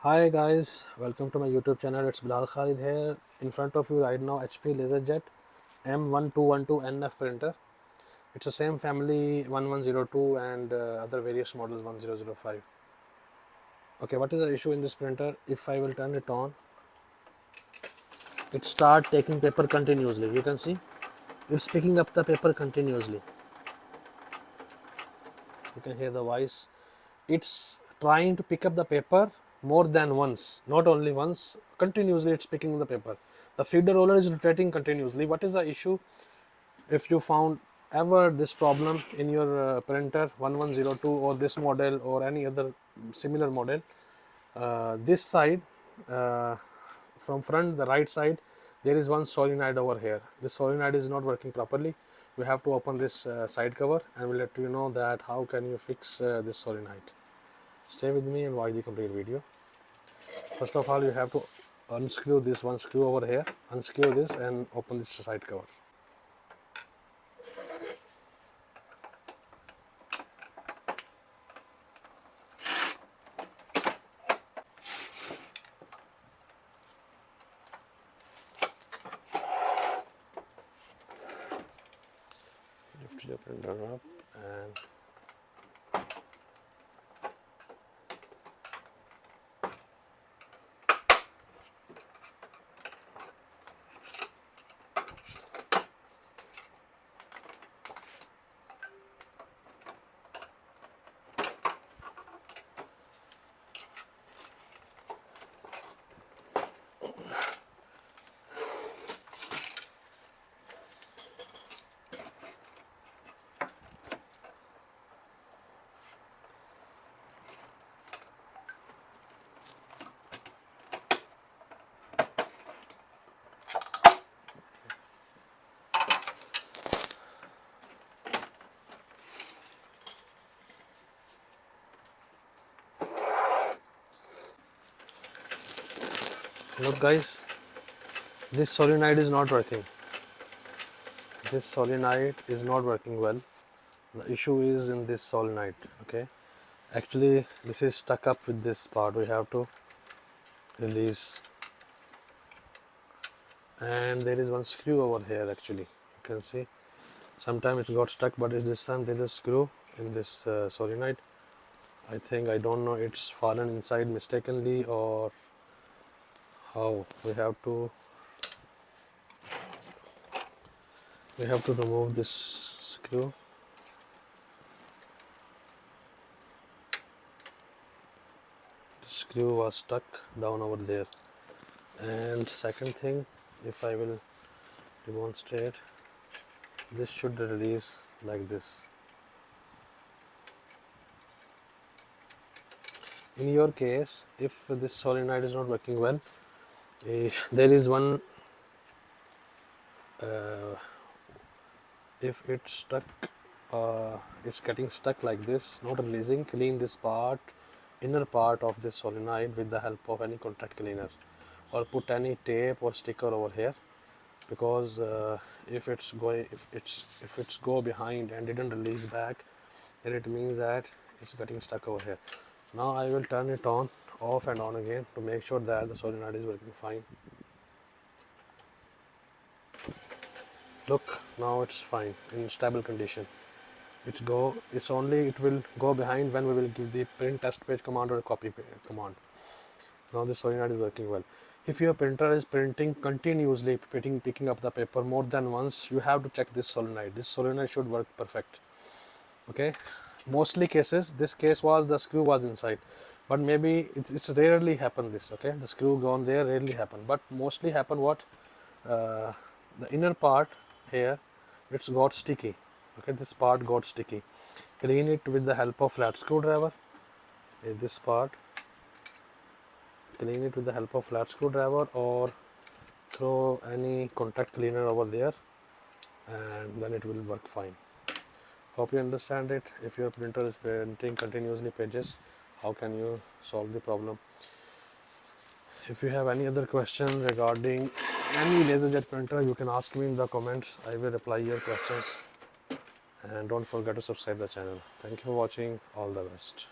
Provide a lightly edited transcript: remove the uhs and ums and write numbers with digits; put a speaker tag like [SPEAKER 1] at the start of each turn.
[SPEAKER 1] Hi guys, welcome to my YouTube channel. It's Bilal Khalid here. In front of you right now HP LaserJet M1212NF printer. It's the same family 1102 and other various models 1005. Okay, what is the issue in this printer? If I will turn it on, it start taking paper continuously. You can see it's picking up the paper continuously. You can hear the voice. It's trying to pick up the paper more than once, not only once, continuously it's picking the paper. The feeder roller is rotating continuously. What is the issue? If you found ever this problem in your printer 1102 or this model or any other similar model, this side, uh, from front, the right side, there is one solenoid over here. This solenoid is not working properly. You have to open this side cover and we'll let you know that how can you fix this solenoid. Stay with me and watch the complete video. First of all, you have to unscrew this one screw over here, unscrew this and open this side cover. Lift your printer up and look guys, this solenoid is not working. This solenoid is not working well. The issue is in this solenoid. Okay, actually this is stuck up with this part. We have to release, and there is one screw over here. Actually, you can see sometimes it got stuck, but this time there is a screw in this solenoid. I don't know, it's fallen inside mistakenly or how. We have to remove this screw. The screw was stuck down over there. And second thing, if I will demonstrate, this should release like this. In your case, if this solenoid is not working well, there is one, if it's stuck, it's getting stuck like this, not releasing, clean this part, inner part of this solenoid with the help of any contact cleaner, or put any tape or sticker over here, because if it's go behind and didn't release back, then it means that it's getting stuck over here. Now I will turn it on, off and on again to make sure that the solenoid is working fine. Look, now it's fine, in stable condition. It will go behind when we will give the print test page command or copy command. Now this solenoid is working well. If your printer is printing continuously, picking up the paper more than once, you have to check this solenoid. This solenoid should work perfect. Okay, mostly cases, this case was the screw was inside, but maybe it's rarely happen this. Okay, the screw gone there, rarely happen, but mostly happen what, the inner part here, it's got sticky. Okay, this part got sticky. Clean it with the help of flat screwdriver. This part, clean it with the help of flat screwdriver or throw any contact cleaner over there, and then it will work fine. Hope you understand it. If your printer is printing continuously pages, how can you solve the problem? If you have any other question regarding any LaserJet printer, you can ask me in the comments. I will reply your questions, and don't forget to subscribe the channel. Thank you for watching. All the best.